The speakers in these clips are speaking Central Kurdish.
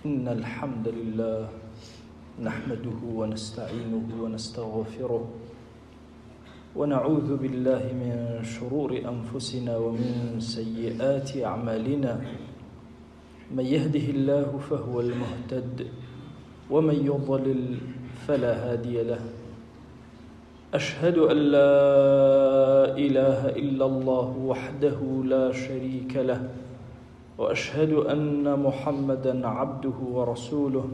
إن الحمد لله نحمده ونستعينه ونستغفره ونعوذ بالله من شرور أنفسنا ومن سيئات أعمالنا. من يهده الله فهو المهتد ومن يضلل فلا هادي له. أشهد أن لا إله إلا الله وحده لا شريك له، وأشهد أن محمدًا عبده ورسوله.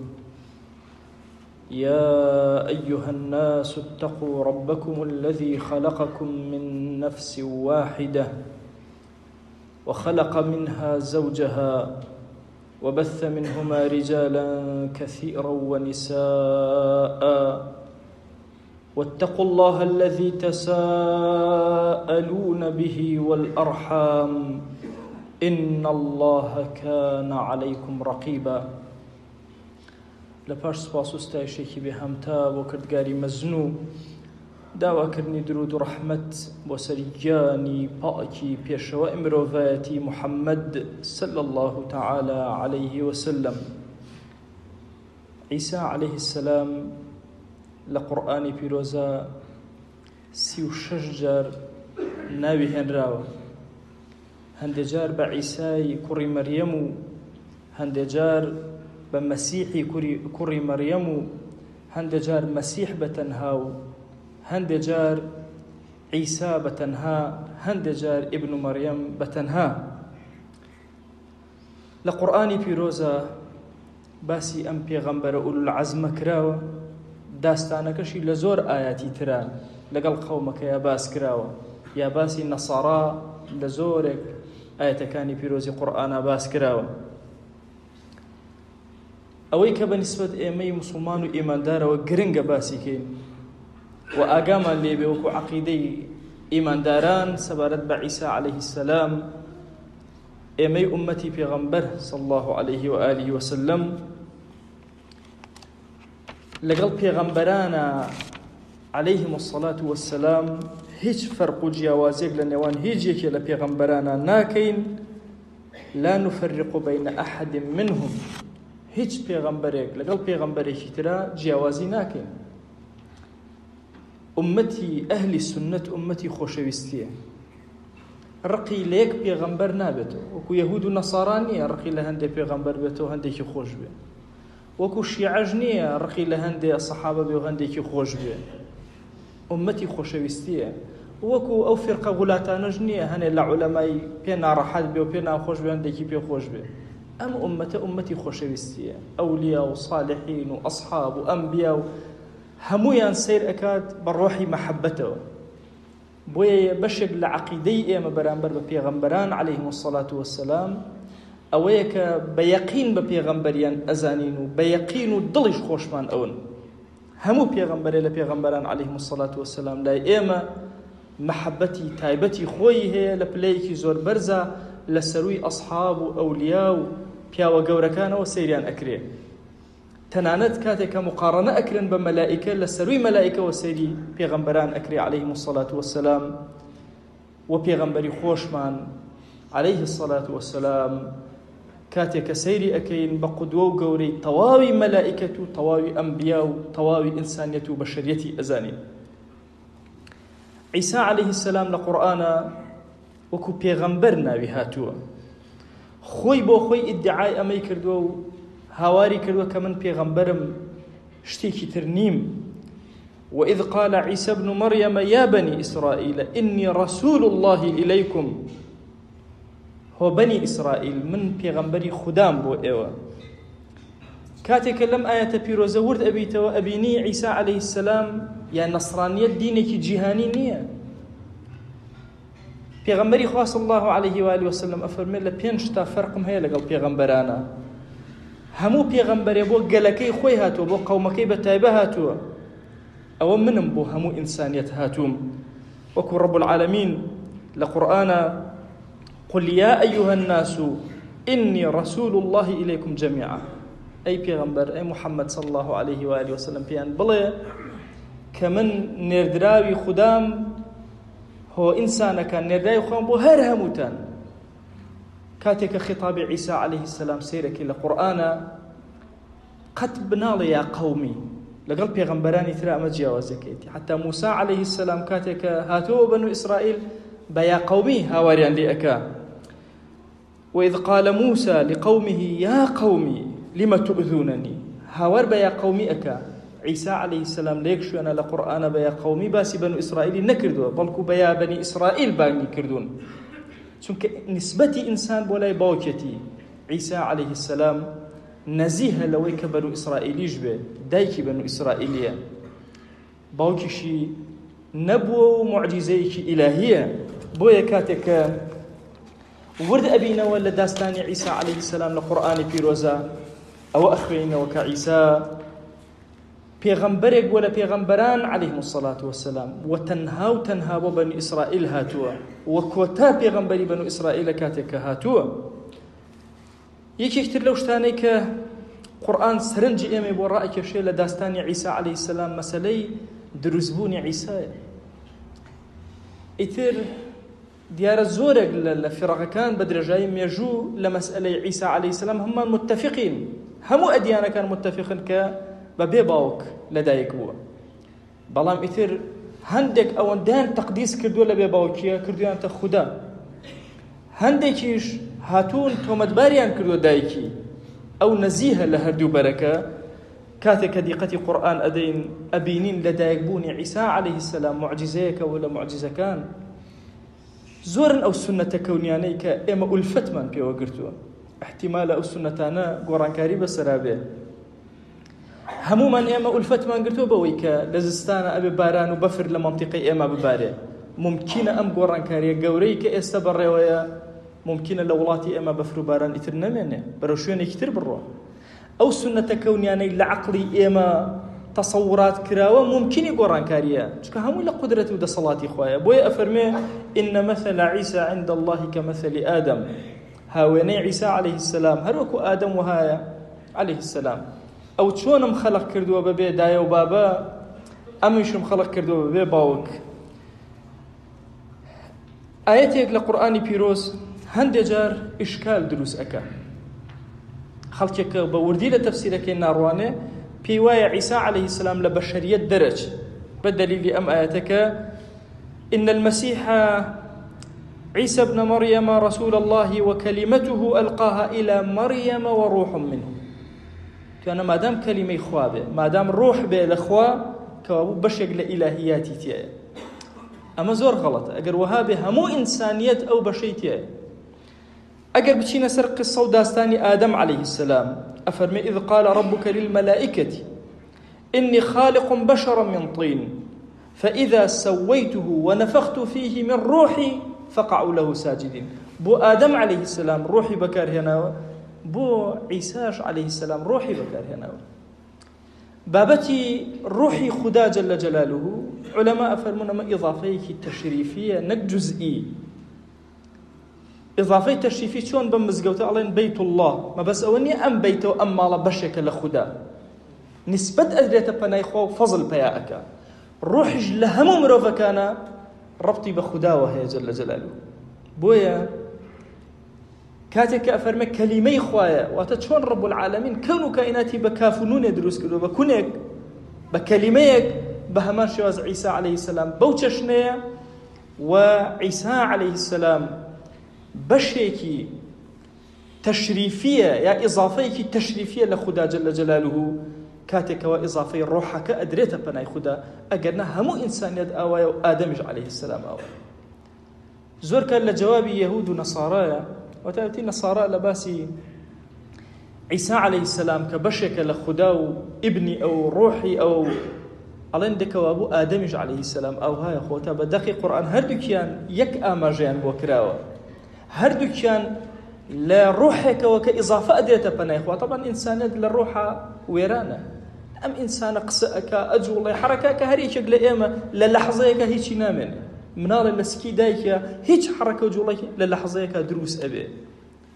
يا أيها الناس اتقوا ربكم الذي خلقكم من نفس واحدة وخلق منها زوجها وبث منهما رجالا كثيرا ونساء، واتقوا الله الذي تساءلون به والأرحام إن الله كان عليكم رقيبا. لپاش سپاس و ستایشێکی بێهەمتا بۆ کردگاری مەزنوو، داواکردنی درود و ڕەحمەت بۆ سەری گیانی پاکی پێشەوە مرۆڤایەتی محەممەد صلی الله تعالى عليه وسلم. عیسی عليه السلام لە قورئانی پیرۆزە 36 جار ناوی هێنراوە. هەندێک جار بە عیسای کوڕی مەریەم و هەندێک جار بە مەسیحی کوڕی مەریەم و هەندێک جار مەسیح بەتەنها و هەندێک جار عیسا بەتەنها، هەندێک جار ئیبن مەریەم بەتەنها. لە قورئانی پیرۆزە باسی ئەم پێغەمبەرە ئولوالعەزمە کراوە. داستانەکەشی لە زۆر ئایاتی ترە لەگەڵ قەومەکەیە باس کراوە، یا باسی نەسارا لە زۆرێک ئایەتەکانی پیرۆزی قورئانە باس کراوە. ئەوەی کە بەنسبەت ئێمەی موسڵمان و ئیماندارەوە گرنگە باسیکەین و ئاگامان لێبێ وەکو عەقیدەی ئیمانداران سەبارەت بە عیسی عەلەیه السەلام، ئێمەی ئوممەتی پێغەمبەر صلی الله عليه وآله وسلم لەگەڵ پێغەمبەرانە عەلەیهم الصلاة والسلام هیچ فەرق و جیاوازێک لە نێوان هیچ یەکێ لە پێغەمبەرانە ناکەین. لا نفرق بین أحد منهم، هیچ پێغەمبەرێک لەگەڵ پێغەمبەرێکی ترە جیاوازی ناکەین. ئوممەتی ئەهلی سنت ئوممەتی خۆشەویستیە. ڕقی لە یەک پێغەمبەر نابێتەوە، وەکو یەهود و نەسارا نییە ڕقی لە هەندێک پێغەمبەر بێتەوە هەندێکی خۆش بێ، وەکو شیعەش نییە ڕقی لە هەندێک سەحابە بێ و هەندێکی خۆش بێ. ئوممەتی خۆشەویستیە، وەکو ئەو فێرقە غولاتانەش نییە هەنێ لە عولەمای پێ ناڕەحەت بێ و پێ ناخۆش بێ هەندێکی پێ خۆش بێ. ئەم ئوممەتە ئوممەتی خۆشەویستیە، ئەولیا و صالحین و ئەصحاب و ئەنبیا و هەموویان سیر ئەکات بە ڕۆحی مەحەبەتەوە. بۆیە بەشێک لە عەقیدەی ئێمە بەرامبەر بە پێغەمبەران عەلەیهم الصلاة والسلام ئەوەیە کە بە یەقین بە پێغەمبەریان ئەزانین و بە یەقین و دڵیش خۆشمان ئەون. هەموو پێغەمبەرێ لە پێغەمبەران عەلەیهم الصلاة والسلام لای ئێمە مەحەبەتی تایبەتی خۆی هەیە لە پلەیەکی زۆر بەرزە لە سەرووی ئەصحاب و ئەولیا و پیاوە گەورەکانەوە سەیریان ئەکرێ. تەنانەت کاتێک کە مقارنە ئەکرن بە مەلائیکە لە سەرووی مەلائیکەوە سەیری پێغەمبەران ئەکرێ عەلەیهم الصلاة والسلام. و پێغەمبەری خۆشمان عەلەیه الصلاة والسلام کاتێک کە سەیری ئەکەین بە قودوە و گەورەی تەواوی مەلائیکەت و تەواوی ئەنبیا و تەواوی ئینسانیەت و بەشەریەتی ئەزانین. عیسی عەلەیه السلام لە قورئانە وەکو پێغەمبەر ناوی هاتووە. خۆی بۆ خۆی ئیدعای ئەمەی کردووە و هاواری کردووە کە من پێغەمبەرم، شتێکی تر نیم. وإذ قال عيسى ابن مريم يا بني إسرائيل إني رسول الله إليكم. هو بني إسرائيل من پێغەمبەری خودام بۆ ئێوە. کاتێکە لەم ئاەتە پیرۆزە ورد ئەبیتەوە ئەبینی عیسی عەلەیه السلام یا نەسڕانیەت دینێکی جیهانی نییە. پێغەمبەری خوا صلی الله عليه وآله وسلم ئەفەرمێت لە 5 تا فەرقم هەیە لەگەڵ پێغەمبەرانە. هەموو پێغەمبەرێ بۆ گەلەکەی خۆی هاتووە، بۆ قەومەکەی بەتایبە هاتووە. ئەوە منم بۆ هەموو ئینسانیەت هاتووم. وەکو رب العالمین لە قورئانە قل يا أيها الناس إني رسول الله إليكم جميعا. أي پیغمبر أي محمد صلى الله عليه وآله وسلم بيان بڵێ کە من نێردراوی خودام هو ئینسانەکان نێردراوی خۆم بۆ هەر هەمووتان. کاتێککە خطابی عیسی عەلەیه السلام سیرەکی لە قورئانە قەت بناڵێ یا قەومی لەگەڵ پێغەمبەرانی ترا ئەمە جیاوازەکەیتی. حتا موسى عليه السلام کاتێکە هاتووە بەنو ئیسرائیل بە یا قەومی هاواریان لێ ئەکا. وإذ قال موسى لقومه يا قومي لم تؤذونني هاور بيا قومي أكا. عيسى عليه السلام ليك شو أنا لقرآن بيا قومي باسي بنو إسرائيل نكردوا بلكو بيا بني إسرائيل باقي كردون چونك نسبتي إنسان بولاي باوكتي. عيسى عليه السلام نزيه لويك بنو إسرائيل يجبه دايكي بنو إسرائيلية باوكشي نبو معجزيك إلهية بويا كاتك ورد أبينا ولا داستاني عيسى عليه السلام لقرآن بيروزا أو أخوين وكعيسى بيغمبرك ولا بيغمبران عليهم الصلاة والسلام وتنهاو بني إسرائيل هاتوا وكوتا بيغمبري بنو إسرائيل كاتك هاتوا يكتر لوشتاني قرآن سرنجي إمي برأيك شيء لداستاني عيسى عليه السلام مسألي دروزبوني عيسى إثر ديار الزورق لفرقان بدرجاي ميجو لمسألة عيسى عليه السلام هم متفقين همو أديانا كان متفقين ببيباوك لدايك هو بلام إثر هندك أو دان تقديس كردو لبيباوكيا كردوان تخدا هندكيش هاتون تومدباريان كردو دايكي أو نزيها لهردو بركة كاتك ديقتي قرآن أدين أبينين لدايك بوني عيسى عليه السلام معجزيك ولا معجزة كان زورن أو سنة كونيانيك إما ألفت من بيو قرتوا احتمال أو سنتانا قرآن كاريبا سرابي همو من إما ألفت من قرتوا بويك لزستانا أبي باران وبفر لمنطقي إما بباري ممكن أم قرآن كاريا قوريك استبري ويا ممكن لولاتي إما بفر باران إترنا منه بروشوين يكتر بالروح أو سنة كونياني لعقلي إما تصورات كراوة ممكن يقران كاريا شكا همو لقدرته ودا صلاتي خوايا بويا أفرمي إن مثل عيسى عند الله كمثل آدم هاويني عيسى عليه السلام هروكو آدم وهايا عليه السلام أو تشونم خلق كردوا ببي دايا وبابا أمشم خلق كردوا ببي باوك آياتيك لقرآن بيروس هندجار إشكال دروس أكا خلقك بوردي لتفسيرك النارواني بيوايا عيسى عليه السلام لبشرية درج بالدليل أم آياتك إن المسيح عيسى ابن مريم رسول الله وكلمته ألقاها إلى مريم وروح منه كان ما دام كلمة خوابه ما دام روح به الأخوة كوابو بشق لإلهياتي تيا أما زور غلط أجر وهابه همو إنسانية أو بشيتيا أجر بتشينا سرق الصوت داستاني آدم عليه السلام أفرمي إذ قال ربك للملائكة إني خالق بشرا من طين فإذا سويته ونفخت فيه من روحي فقعوا له ساجدين بو آدم عليه السلام روحي بكار هنا بو عيساش عليه السلام روحي بكار هنا بابتي روحي خدا جل جلاله علماء فرمون ما إضافيك التشريفية نك جزئي إضافة تشريفي شون بمزقوته علين بيت الله ما بس أوني أم بيته أم مالا بشك لخدا نسبة أدريت بناي خو فضل بياءك روح لهم مروفا كان ربطي بخدا وهي جل جلاله بويا كاتك أفرمي كلمي خوايا واتشون رب العالمين كونوا كائناتي بكافنون يدروس كدو بكونك بكلميك بهمان شواز عيسى عليه السلام بوتشنية وعيسى عليه السلام بشيكي تشريفية يا إضافيكي تشريفية لخدا جل جلاله كاتك وإضافي روحك أدريت بناي خدا أجرنا همو إنسان يد آوايا وآدمج عليه السلام آوايا زور كان لجواب يهود ونصارى وتأتي نصارى لباسي عيسى عليه السلام كبشك لخدا وابني أو روحي أو ألين دكوابو آدمج عليه السلام أو هاي خوتا بدقي قرآن هردوكيان يك آماجيان بوكراوا هردوكيان لروحك وكإضافة أديت بنايخوا طبعا إنسانات للروح ويرانا أم إنسان قسأك أجول حركك هريشك لإيما للحظيك هيك نامن منار لسكي دايك هيك حركة جولك للحظيك دروس أبي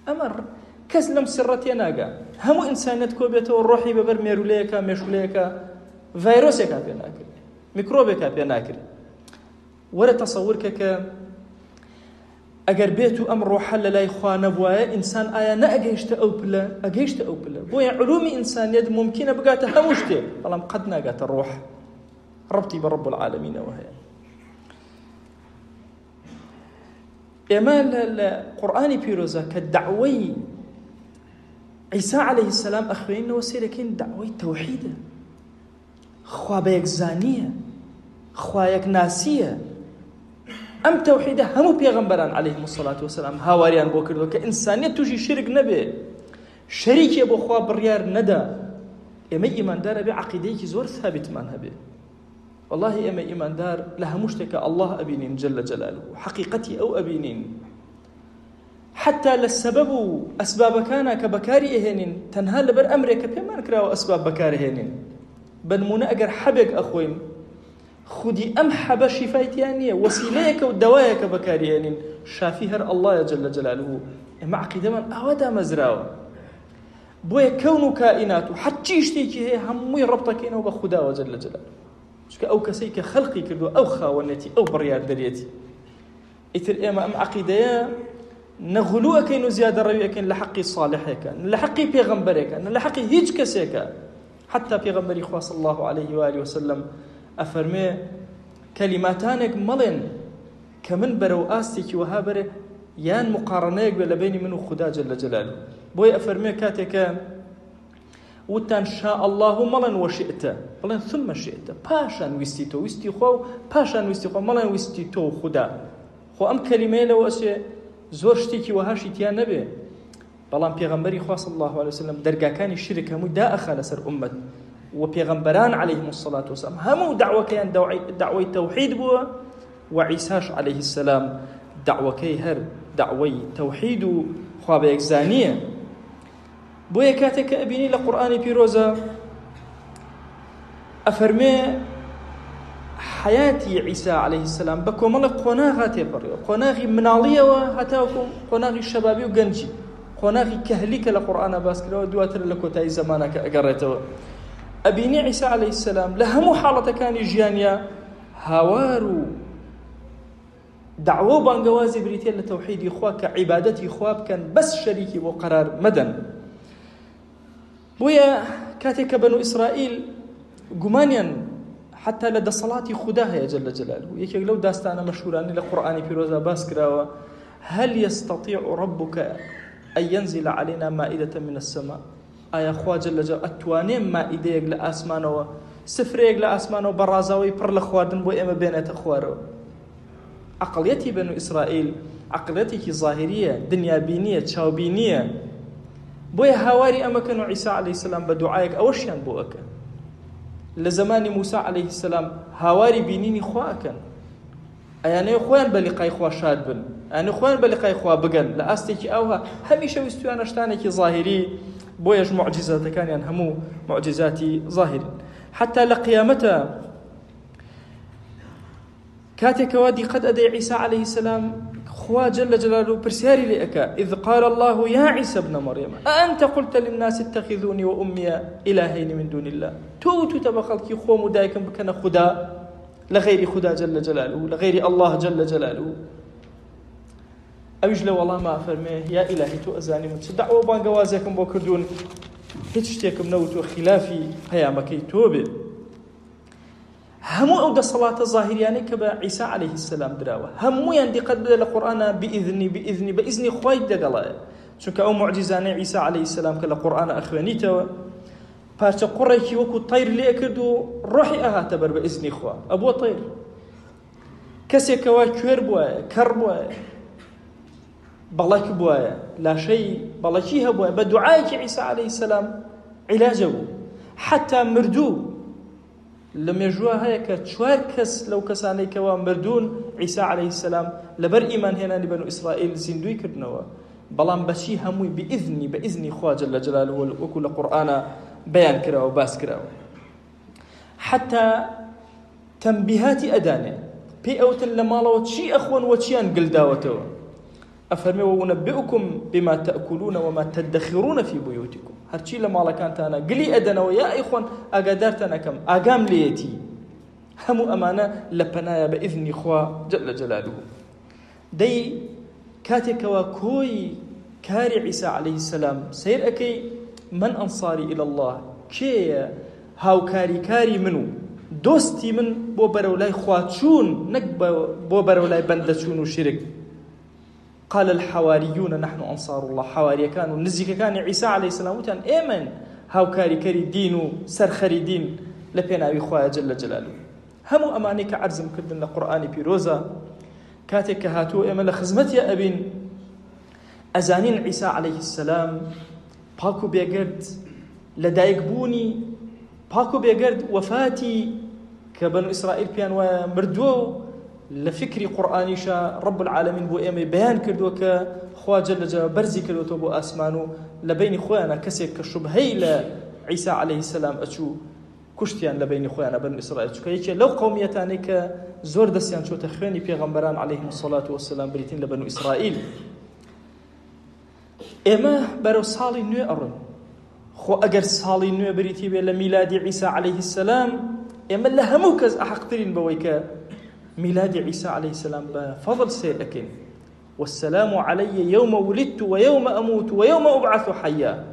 أمر كسلم سرتي ناقا همو إنسانات كوبيته والروحي ببر ميروليك ميشوليك فيروسك بيناكل ميكروبك بيناكل ولا تصورك ئەگەر بێت و ئەم ڕۆحە لە لای خوا نەبوایە ئینسان ئایا نەئەگەیشتە ئەو پلە؟ ئەگەیشتە ئەو پلە. بۆیە علومی ئینسانیەت ممکنە بگاتە هەموو شتێک، بەڵام قەت ناگاتە ڕۆح. ڕەبتی بە ڕەب العالەمینەوە هەیە. ئێمە لە قورئانی پیرۆزە کە دەعوەی عیسا عەلەیهی السەلام ئەخوێنینەوە سێرەکەین دەعوەی تەوحیدە. خوا بە یەکزانیە، خوا یەکناسیە. ئەم تەوحیدە هەموو پێغەمبەران عەلەیهیمو السەڵاتو وەسەلام هاواریان بۆ کردووە کە ئینسانیەت تووشی شرک نەبێ، شەریکێ بۆ خوا بڕیار نەدا. ئێمە ئیماندارە بێ عەقیدەیەکی زۆر ثابتمان هەبێ. والله ئێمە ئیماندار لە هەموو شتێکە ئەڵڵاه ئەبینین جەلە جەلالوه، حەقیقەتی ئەو ئەبینین. حتا لە سەبەب و ئەسبابەکانە کە بەکاری ئەهێنین تەنها لەبەر ئەمرێکە پێمان کراوە ئەسباب بەکارهێنین. بەنمونە ئەگەر حەبێک ئەخۆین، خودی ئەم حەبە شیفایتیان نییە، وەسیلەیەکە و دەوایەکە بەکارهێنین، شافی هەر ئەڵڵایە جەلە جەلالوه. ئێمە عەقیدەمان ئاوا دامەزراوە. بۆیە کەون و کائینات و حەچی شتێکی هەیە هەمووی ڕەبتەکەینەوە بە خوداوە جەلە جەلالوه. چونکە ئەو کەسەی کە خەڵقی کردووە ئەو خاوەنێتی ئەو بڕیاردەرێتی. ئیتر ئێمە ئەم عەقیدەیە نەغلو ئەکەین و زیادە ڕەوی ئەکەین لە حەقی صالحێکە، لە حەقی پێغەمبەرێکە، لە حەقی هیچ کەسێکە. حتا پێغەمبەری خوا صلی الله عليه و آله وسلم ئەفەرمێ کەلیماتانێک مەڵێن کە من بەرەو ئاستێکی وەها بەرێ یان مقارنەیەک بێ لە بینی من و خوددا جەلە جەلالوه. بۆیە ئەفەرمێ کاتێکە وتان شاء الله مەڵێن وەشئتە، بڵێن ثم شئتە، پاشان ویستی تۆ، ویستی خوا و پاشان ویستی خوا، مەڵێن ویستی تۆ و خوددا. خۆ ئەم کەلیمەیە لەوە ئەچێ زۆر شتێکی وەهاشی تیان نەبێ، بەڵام پێغەمبەری خوا صلی الله عليه وسلم دەرگاکانی شرک هەمووی دائەخا لەسەر ئومەت و پێغەمبەران عەلەیهیمو الصەڵاتو وەسەلام هەموو دەعوەکەیان دەعوەی تەوحید بووە و عیساش عەلەیهی السەلام دەعوەکەی هەر دەعوەی تەوحید و خوا بە یەکزانیە. بۆیە کاتێک کە ئەبینی لە قورئانی پیرۆزە ئەفەرمێ حیاتی عیسا عەلەیهی السەلام بە کۆمەڵێک قۆناغا تێپەڕیەوە، قۆناغی مناڵیەوە هەتاوەکو قۆناغی شەبابی و گەنجی، قۆناغی کەهلی کە لە قورئانە باس کراوە دواتر لە کۆتایی زەمانەکە ئەگەڕێتەوە. ئەبینی عیسا عەلەیهی السەلام لە هەموو حاڵەتەکانی ژیانیا هاوار و دعوە و بانگەوازی بریتێ لە تەوحیدی خوا کە عیبادەتی خوا بکەن، بەس شەریکی بۆ قەرار مەدەن. بۆیە کاتێک کە بەنو ئیسرائیل گومانیان حتا لە دەسەڵاتی خوددا هەیە جەلە جەلالوه، یەکێک لەو داستانە مەشهورانەی لە قورئانی پیرۆزە باس کراوە هەل یەستەطیع رەبوک ئەن یەنزیل عەلەینا مائیدەة من السەما. ئایا خوا جەلە جەلالوه ئەتوانێ مائیدەیەک لە ئاسمانەوە، سفرەیەک لە ئاسمانەوە بە ڕازاوی پڕ لە خواردن بۆ ئێمە بێنێتە خوارەوە؟ عەقڵیەتی بەنو ئیسرائیل عەقڵیەتێکی ظاهریە، دنیابینیە، چاوبینیە. بۆیە هاواری ئەمەکەن و عیسا عەلەیهی السەلام بە دوعایەک ئەوەشیان بۆ ئەکەن. لە زمانی موسا عەلەیهی السەلام هاواری بینینی خوا ئەکەن، ئەیانەیە خۆیان بە لیقای خوا شاد بن، ئەیانەیە خۆیان بە لیقای خوا بگەن لە ئاستێکی ئەوها. هەمیشە ویستویانە شتانێکی ظاهری، بۆیەش معجزاتەکانیان هەموو معجزاتی ظاهرین. حتا لە قیامەتە کاتێکەوە دیقەت ئەدەی عیسا عەلەیهی السەلام خوا جل جلاله پرسیاری لێ ئەکا إذ قال الله يا عيسى ابن مريم أأنت قلت للناس اتخذوني وأمي إلهين من دون الله تو تبخلكي خوم دايكم بكنا خدا لغير خدا جل جلاله لغير الله جل جلاله أوجل والله ما فرميه يا إلهي تو أزاني من دعوة بانقوازيكم بوكردون هیچ شتێکم نەوت و خلافی پەیامەکەی تۆ بێ. هەموو ئەو دەسەڵاتە ظاهریانەی کە بە عیسا عەلەیهی السەلام دراوە هەموویان دیقەت بدە لە قورئانە بئیذنی بە ئیزنی خوای دەگەڵایە، چونکە ئەو معجزانەی عیسا عەلەیهی السەلام کە لە قورئانە ئەخوێنیتەوە پارچە قوڕێکی وەکو تەیر لێ کرد و ڕۆحی ئەهاتە بەر بە ئیزنی خوا ئەبووە تەیر. کەسێکەوە کوێر بووە، کەڕ بووە، بەڵەک بووە، لاشەی بەڵەکی هەبووە، بە دوعایەکی عیسا عەلەیهی السەلام عیلاجە بوو. حتا مردوو لە مێژووە هەیە کە 4 کەس لەو کەسانەی کەوا مردوون عیسا عەلەیهی السەلام لەبەر ئیمان هێنانی بەنو ئیسرائیل زیندوی کردنەوە، بەڵام بەچی هەمووی بە ئیزنی خوا جەل جەلاله وەکو لە قورئانە بەیان کراوە باس کراوە. حتا تەنبیهاتی ئەدانێ پێی ئەوتن لە ماڵەوە چی ئەخۆن و چیان گلداوەتەوە. ئەفەرمێ وەنەبئوکم بما تأكلون وما تدخرون في بيوتكم، هەرچی لە ماڵەکانتانە گلی ئەدەنەوە یا ئەیخۆن ئاگادارتان ئەکەم ئاگام لێیەتی. هەموو ئەمانە لە پەنایە بە ئیذنی خوا جەل جەلاله. دەی كاتێکەوە کۆی کاری عیسا عەلەیهی سەلام سیر ئەکەی من ئەنصاری إلى الله کێیە هاوکاریکاری من و دۆستی من بۆ بەرەولای خواچوون نەک بۆ بەرەولای بەندەچوون و شرک. قال الحواريون نحن أنصار الله حواریەکان و نزیکەکانی عیسا عەلەیهی سەلام وتیان ئێمەن هاوکاریکەری دین و سەرخەری دین لە پێناوی خوایە جەلە جەلالوه. هەموو ئەمانەی کە عەرزم کردن لە قورئانی پیرۆزە کاتێک کە هاتووە ئێمە لە خزمەتیە ئەبین ئەزانین عیسا عەلەیهی سەلام پاک و بێگرد لە دایکبوونی پاک و بێگرد وەفاتی کە بەنو ئیسرائیل پیان وایە مردووە و لە فکری قورئانیشە رب العالمین بۆ ئێمە بەیان کردووە کە خوا جەلە جەلالوه بەرزی کردوەوە بۆ ئاسمان و لە بینی خۆیانە کەسێک کە شوبهەی لە عیسا عەلەیهی سەلام ئەچوو کوشتیان لە بینی خۆیانە بەنو ئیسرائیل چونکە یەکێ لەو قەومیەتانەی کە زۆر دەستیان چۆتە خوێنی پێغەمبەران عەلەیهیم الصەلاة وەسەلام بریتین لە بەنو ئیسرائیل. ئێمە بەرەو ساڵی نوێ ئەڕۆین. خۆ ئەگەر ساڵی نوێ بریتی بێ لە میلادی عیسا عەلەیهی سەلام ئێمە لە هەموو کەس ئەحەقترین بەوەی کە میلادی عیسا عەلەیهی سەلام بە فەضل سیر ئەکەین. والسلام علي يوم ولدت ويوم أموت ويوم أبعث حيا.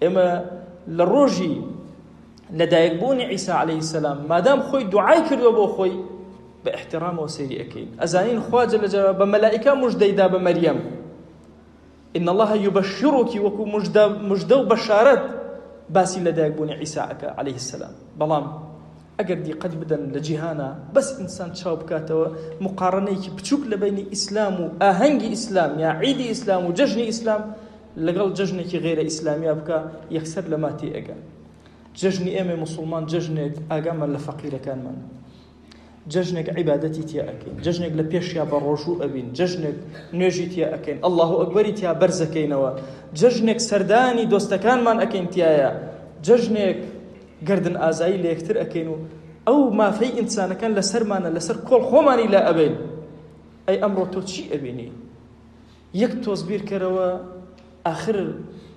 إما للروجي لدايك بوني عيسى عليه السلام ما دام خوي دعاي كردو بو خوي باحترام وسيري أكين أزانين خواجة لجرى بملائكة مجديدة بمريم إن الله يبشرك وكو مجدو بشارت باسي لدايك بوني عيسى عليه السلام. بلام ئەگەر دی قەت بدەن لە جیهانە بەس ئینسان چاو بکاتەوە مقارنەیەکی بچووک لە بینی ئیسلام و ئاهەنگی ئیسلام یا عیدی ئیسلام و جەژنی ئیسلام لەگەڵ جەژنێکی غێرە ئیسلامیا بکە یەکسەر لە ماتی ئەگە. جەژنی ئێمە موسڵمان جەژنێک ئاگامان لە فەقیرەکانمان، جەژنێک عیبادەتی تیا ئەکەین، جەژنێک لە پێشیا بە ڕۆژوو ئەبین، جەژنێک نوێژی تیا ئەکەین، الله ئەکبەری تیا بەرزەکەینەوە، جەژنێک سەردانی دۆستەکانمان ئەکەین تایە، جەژنێک گردن ئازایی لە یەکتر ئەکەین و ئەو مافەی ئینسانەکان لەسەرمانە لەسەر کۆڵ خۆمانی لا ئەبین. ئەی ئەمڕۆ تۆ چی ئەبینی؟ یەک تۆز بیرکەرەوە ئاخر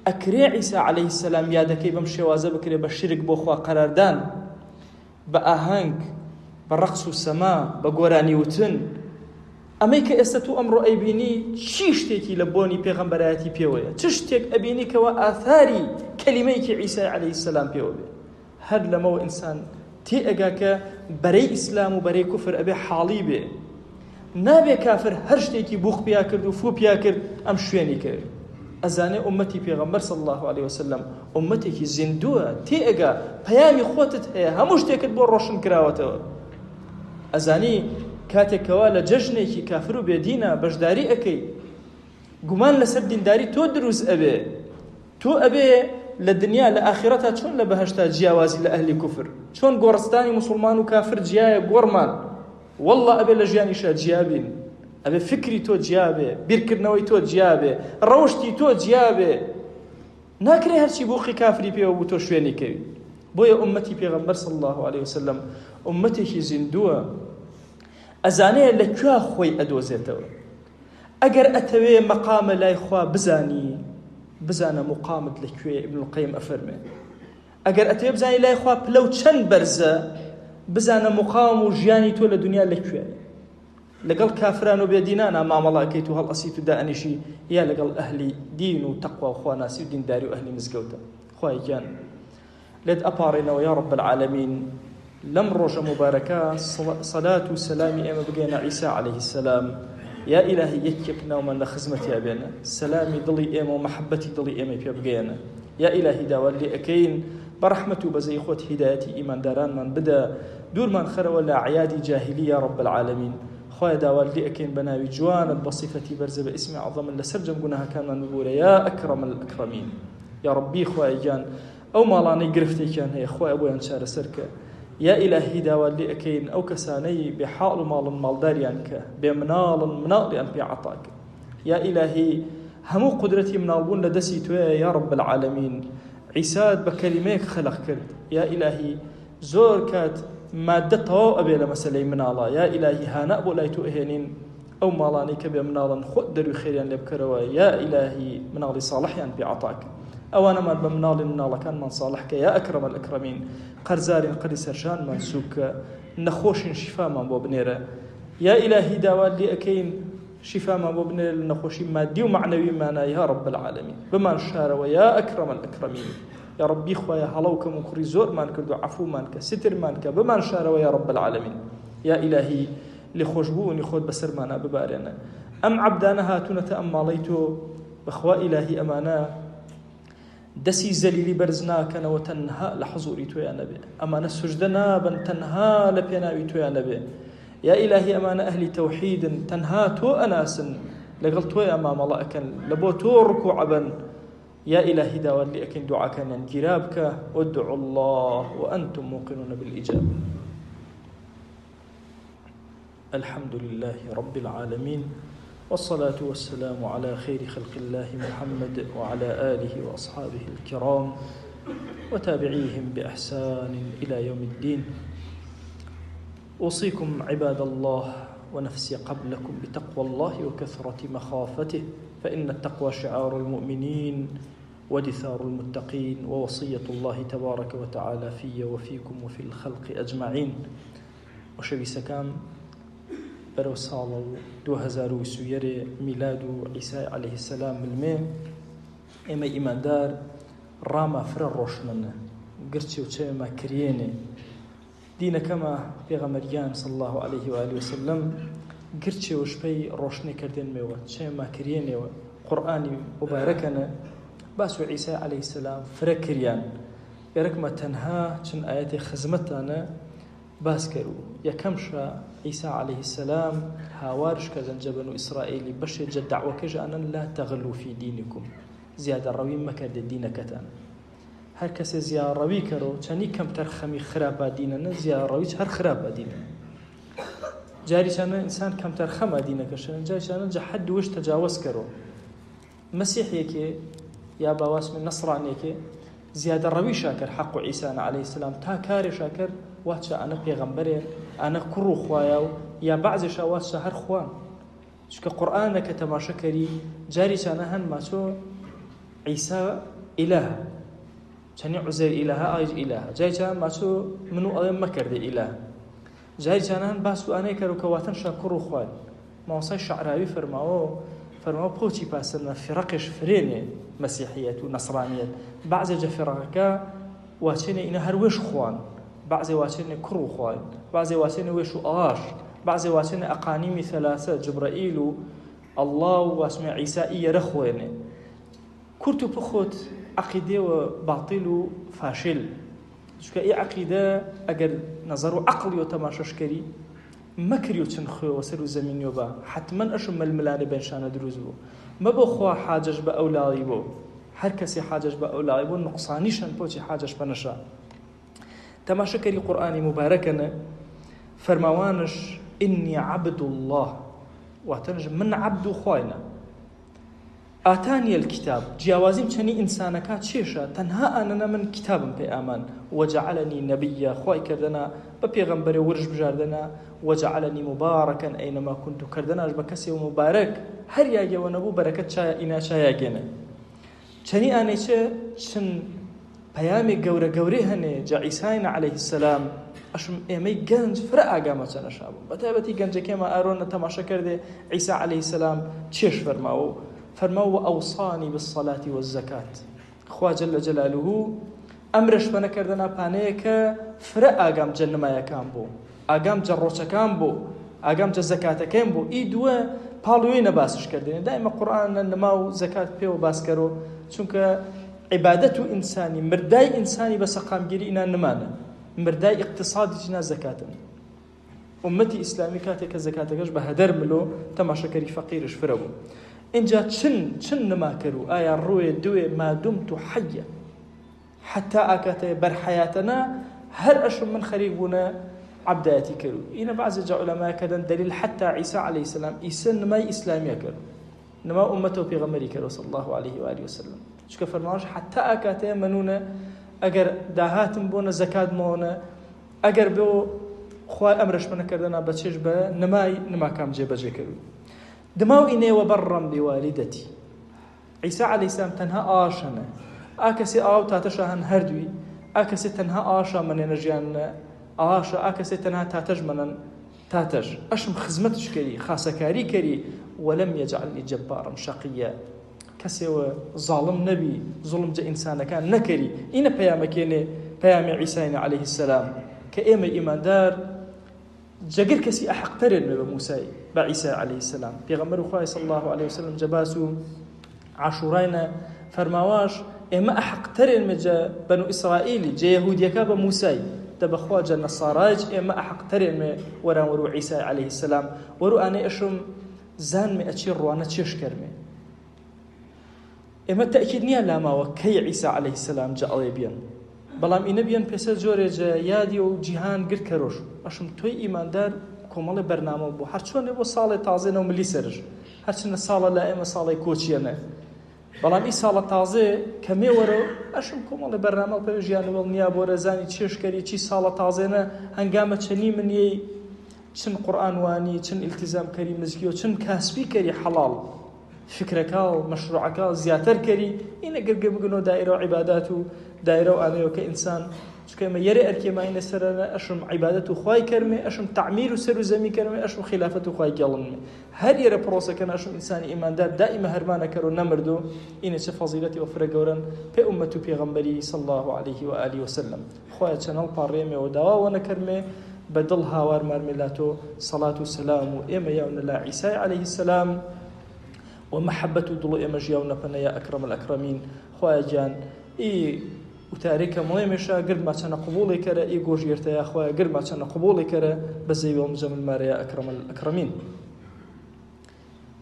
ئەکرێ عیسا عەلەیهی سەلام یادەکەی بەم شێوازە بکرێ بە شرک بۆ خوا قەراردان، بە ئاهەنگ، بە ڕەقس و سەما، بە گۆرانی وتن. ئەمەی کە ئێستا تۆ ئەمڕۆ ئەیبینی چی شتێکی لە بۆنی پێغەمبەرایەتی پێوەیە؟ چ شتێک ئەبینی کەوە ئاثاری کەلیمەیەکی عیسای عەلەیهی سەلام پێوە بێ؟ هەر لەمەوە ئینسان تێ ئەگا کە بەرەی ئیسلام و بەرەی کوفر ئەبێ حاڵی بێ. نابێ کافر هەر شتێکی بوخ پیا کرد و فو پیا کرد ئەم شوێنی کرد. ئەزانێ ئومەتی پێغەمبەر صلی الله علیه وسلم ئومەتێکی زیندووە، تێ ئەگا پەیامی خۆتت هەیە، هەموو شتێکت بۆ ڕۆشن کراوەتەوە. ئەزانی کاتێکەوە لە جەژنێکی کافر و بێدینە بەشداری ئەکەی، گومان لەسەر دینداری تۆ دروست ئەبێ، تۆ ئەبێ لە دنیا لە ئاخرەتا چۆن لە بەهەشتا جیاوازی لە ئەهلی کوفر، چۆن گۆڕستانی موسڵمان و کافر جیایە گۆڕمان، والله ئەبێ لە ژیانیشا جیابین، ئەبێ فکری تۆ جیابێ، بیرکردنەوەی تۆ جیابێ، ڕەوشتی تۆ جیابێ. ناکرێ هەرچی بۆخی کافری پێوە بوو تۆ شوێنی کەوی. بۆیە ئومەتی پێغەمبەر صلی الله علیه وسلم ئومەتێکی زیندووە، ئەزانەیە لەکوێ خۆی ئەدۆزێتەوە. ئەگەر ئەتەوێ مەقامە لای خوا بزانی، بزانە مقامت لەکوێ. ابن القیم ئەفەرمێ ئەگەر ئەتەوێ بزانی لای خوا پلە و چەند بەرزە، بزانە مقام و ژیانی تۆ لە دنیا لەکوێ. لەگەڵ کافران و بێدینانە مامەڵاکەیت و هەڵئەسیت و دائەنیشی، یا لەگەڵ ئەهلی دین و تەقوا و خواناسی و دینداری و ئەهلی مزگەوتە. خوای گیان لێت ئەپاڕێنەوە یا رب العالمین. لەم ڕۆژە مبارەکە سەلات و سەلامی ئێمە بگەێنە عیسا عەلەیهی سەلام. یا ئیلاهی یەکێک ناومان لە خزمەتی ئەبێنە، سەلامی دڵی ئێمە و مەحەبەتی دڵی ئێمە پێ بگەێنە. یا ئیلاهی داوات لێ ئەکەین بە ڕەحمەت و بەزەی خۆت هیدایەتی ئیماندارانمان بدە، دوورمان خەرەوە لە عیادی جاهیلی یا رب العالمین. خوای داوات لێ ئەکەین بە ناوی جوانت بە صیفەتی بەرزە بە ئیسمی عەظەمت لەسەر جەم گوناهەکانمان ببوورە یا ئەکرەم الئەکرەمین. یا ڕەبی خوای گیان ئەو ماڵانەی گرفتێکیان هەیە خوای بۆیان چارەسەر کە. یا ئیلاهی داوات لێ ئەکەین ئەو کەسانەی بێحاڵ و ماڵن ماڵداریان کە، بێ مناڵن مناڵیان پێ عەتاکە. یا ئیلاهی هەموو قودرەتی مناڵبوون لە دەستی تۆیە یا رب العالمین. عیسات بە کەلیمەیەک خەلق کرد. یا ئیلاهی زۆر کات مادە تەواو ئەبێ لە مەسەلەی مناڵە. یا ئیلاهی هانە بۆ لای تۆ ئەهێنین ئەو ماڵانی کە بێ مناڵن خۆت دەروی خێریان لێ بکەرەوە. یا ئیلاهی مناڵی ساڵحیان پێ عەتاکە. ئەوانەمان بە مناڵەکانمان ساڵحکە یا ئەکرەم الئەکرەمین. قەرزارین قەری سەرشانمان سووکە، نەخۆشین شیفامان بۆ بنێرە. یا ئیلاهی داوات لێ ئەکەین شفاء ما ببني لنخوشي مادي ومعنوي معنا يا رب العالمين بمان شار ويا أكرم الأكرمين يا ربي خويا هلوكم وكري زور مان كردو عفو مانك ستر مانك بمان شار ويا رب العالمين يا إلهي لخوشبوني خود بسر مانا ببارنا أم عبدانا هاتون تأماليتو بخوا إلهي أمانا دسي زليلي برزناكنا وتنها لحضوري تو يا نبي أمانا سجدنا بن تنها لبيناوي تو يا نبي يا إلهي أمانا أهل توحيد تنها تو أناسا لقلتو يا أمام الله أكن لبوتو ركوعبا يا إلهي داود لي أكن دعاك جرابك وادعوا الله وأنتم موقنون بالإجابة. الحمد لله رب العالمين والصلاة والسلام على خير خلق الله محمد وعلى آله وأصحابه الكرام وتابعيهم بإحسان إلى يوم الدين. أوصيكم عباد الله ونفسي قبلكم بتقوى الله وكثرة مخافته فإن التقوى شعار المؤمنين ودثار المتقين ووصية الله تبارك وتعالى في وفيكم وفي الخلق أجمعين. وشبي سكام برو ساڵ 2020 میلاد عیسای عليه السلام ملمێ ئێمە ئیماندار ڕامە فرە ڕۆشنە گرچی و چێمە کرێنێ دینەکەمە پێغەمبەریان صلی الله عليه وآله وسلم گرچی و شپەی ڕۆشنی کردێنمێوە چێمە کرێنێوە قورئانی مبارەکەنە باس و عیسای عليه السلام فرە کریان گەرەکمە تەنها چەند ئاەتی خزمەتانە باس کرد. یەکەمشە عیسا عليه السلام هاوارش کردن جبن إسرائيلي بشي جد دعوة أنا لا تغلوا في دينكم زيادة روي مكان دينكتان هر کسی زیاد روی کرو چنی کم ترخمی خراب دینه زیاد رویش هر خراب دینه جاری چنه انسان کم ترخم دینه کشن جاری چنه جحد وش تجاوز کرو مسیحی که یا باواس من نصرانی که زیاد روی شاکر حق عیسی علیه السلام تا کار شاکر واتش أنا پیغمبره أنا كرو خوايا يا بعض شوات شهر خوان شك قرآن كتماشى كري جاري شأنها ما شو عيسى إله شني عزير إله أيج إله جاي شأن ما شو منو أيام ما كرد إله جاي شأنها بس أنا كرو كواتن شكرو خوان ما وصل شعراوي فرماو بوتي باسنا فرقش فريني مسيحية ونصرانية بعض جفرقك واتشني إنها هروش خوان بعضی واسنه کرو خوان بعضی واسنه وشو آش بعضی واسنه أقانيم ثلاثة جبرائيل الله واسمه عيسى يرخوينه كرتو بخوت عقيدة وباطل فاشل شو كأي عقيدة أجر نظروا عقلي وتماشش كري مكريو تنخو وسرو زمين يوبا حتما أشم الملاني بين شان دروزبو ما بخوا حاجج بأولادي بو هر كسي حاجج بأولادي بو نقصانيشن بوتي حاجج بنشا تماشى كري قرآن مباركنا فرموانش إني عبد الله واتنج من عبد خوينا آتاني الكتاب جوازيم شني إنسانك شيشة تنها أنا من كتاب بأمان وجعلني نبيا خوي كردنا ببيغمبر ورج بجاردنا وجعلني مباركا أينما كنت كردنا بكسي ومبارك هر يا ونبو بركة شاي إنا شاي جنا شني أنا شن پیامی گوره هنه جا عیسای علیه السلام اشم امی گنج فرا قامت نشابو بتابتی گنج که ما آرون تماشا کرده عیسی علیه السلام چیش فرماو اوصانی بالصلاة والزکات خوا جل جلاله امرش بنا کردنا پانه که فرا قام جنما یکام بو قام جروچ کام بو قام زکات کام بو ای دو پالوین باسش کردن دائما قرآن نماو زکات پیو باس کرو چونکه عبادة إنساني مرداي إنساني بس قام جري إنا نمانة مرداي اقتصادي جنا زكاة أمتي إسلامي كاتك زكاة كش بهدر ملو تماشى كري فقيرش فربو إن جا شن ما كرو آية الروي دوي ما دمت حيا حتى أكاتي بر حياتنا هل أشم من خريبنا عبداتي كرو إنا بعض جاء علماء كدن دليل حتى عيسى عليه السلام إسن ما إسلامي كرو نما أمته في غمري كرو صلى الله عليه وآله وسلم شو كفرمانش حتى أكاتي منونا أجر داهاتم بونا زكاة مونا أجر بو خوا أمرش من كردنا بتشج نما كام جيب جكرو دماو إني وبرا بوالدتي عيسى عليه السلام تنها آشنا أكسي آو تاتشهن هردوي أكسي تنها آشا من نجيان آشا أكسي تنها تاتج منن تاتج أشم خدمتش كري خاصة كاري كري ولم يجعلني جبارا شقيا كسي ظالم نبي ظلم جا إنسان كان نكري إن بيام عيسى عليه السلام كإيما إيمان دار جاگر كسي أحق ترين بموسى بعيسى عليه السلام بيغمر خواه صلى الله عليه وسلم جباسو عاشورين فرماواش إما أحق ترين مجا بنو إسرائيل جا يهوديا كابا موسى دبخوا جا نصاراج إما أحق ترين وران ورو عيسى عليه السلام ورو أنا أشم زان مي أتشير وانا تشيشكر مي إما تأكيد نيا لاما وكي عيسى عليه السلام جا أليبيان بەڵام ئینە بیان پێسە جۆرێجە یادی و جیهان گر کەرۆش ئەشم تۆی ئیماندار کۆمەڵی بەرنامە بوو هەر چۆنێ بۆ ساڵی تازێنە و ملی سەرش هەرچنە ساڵە لە ئێمە ساڵی کۆچیەنە بەڵام ئی ساڵە تازێ کە مێوەرە ئەشم کۆمەڵی بەرنامە پێ ژیانەوەڵ نییە بۆ رەزانی چێشکەری چی ساڵە تازێنە هەنگامە چەنی منیەی چن قورئانوانی چن ئیلتیزامکەری مزگیۆ چن کاسبیکەری حەڵاڵ فکرەکە و مەشروعەکە زیاتر کەری ئینە گرگە بگنەوە دایرە و عیبادات و دایرە و ئانەیەوە کە ئینسان چکەمە یەرە ئەرکێماینە سەرانە ئەشم عیبادەت و خوای کەرمێ ئەشم تعمیر و سەر و زەمی کەرمێ ئەشم خلافەت و خوای گەڵنمێ هەر یەرە پرۆسەکەن ئەشم ئینسانی ئیماندار دائیمە هەرمانە کەر و نەمردو ئینە چه فەزیلەتی وفرە گەورن پێ ئومەت و پێغەمبەری صلی الله عليه و آله وسلم خوای چەنەڵ پاڕێمێ و داواوە نەکەرمێ بەدڵ هاوار مارمێلاتۆ سەڵات و سەلام و ئێمە یاونە لا عیسای عليه السلام ومحبة دلو إما جياونا فنا يا أكرم الأكرمين خوايا جان وتاريك مليمشا قرب ما كان قبولي كرا جوجيرتا يا خوايا قرب ما كان قبولي كرا بزي ومزم المار يا أكرم الأكرمين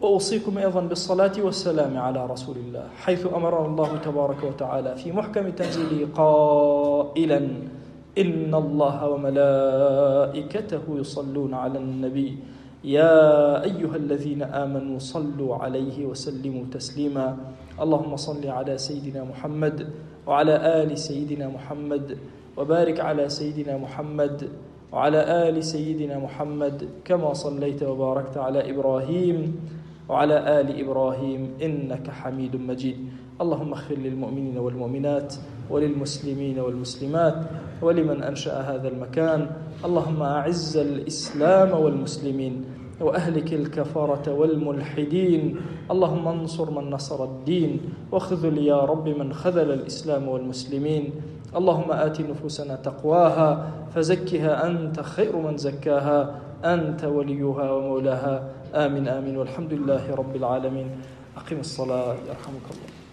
وأوصيكم أيضا بالصلاة والسلام على رسول الله حيث أمرنا الله تبارك وتعالى في محكم تنزيله قائلا إن الله وملائكته يصلون على النبي يا أيها الذين آمنوا صلوا عليه وسلموا تسليما اللهم صل على سيدنا محمد وعلى آل سيدنا محمد وبارك على سيدنا محمد وعلى آل سيدنا محمد كما صليت وباركت على إبراهيم وعلى آل إبراهيم إنك حميد مجيد اللهم اغفر للمؤمنين والمؤمنات وللمسلمين والمسلمات ولمن أنشأ هذا المكان اللهم أعز الإسلام والمسلمين وأهلك الكفرة والملحدين اللهم انصر من نصر الدين واخذل يا رب من خذل الإسلام والمسلمين اللهم آت نفوسنا تقواها فزكها أنت خير من زكاها أنت وليها ومولاها آمين آمين والحمد لله رب العالمين أقم الصلاة يرحمك الله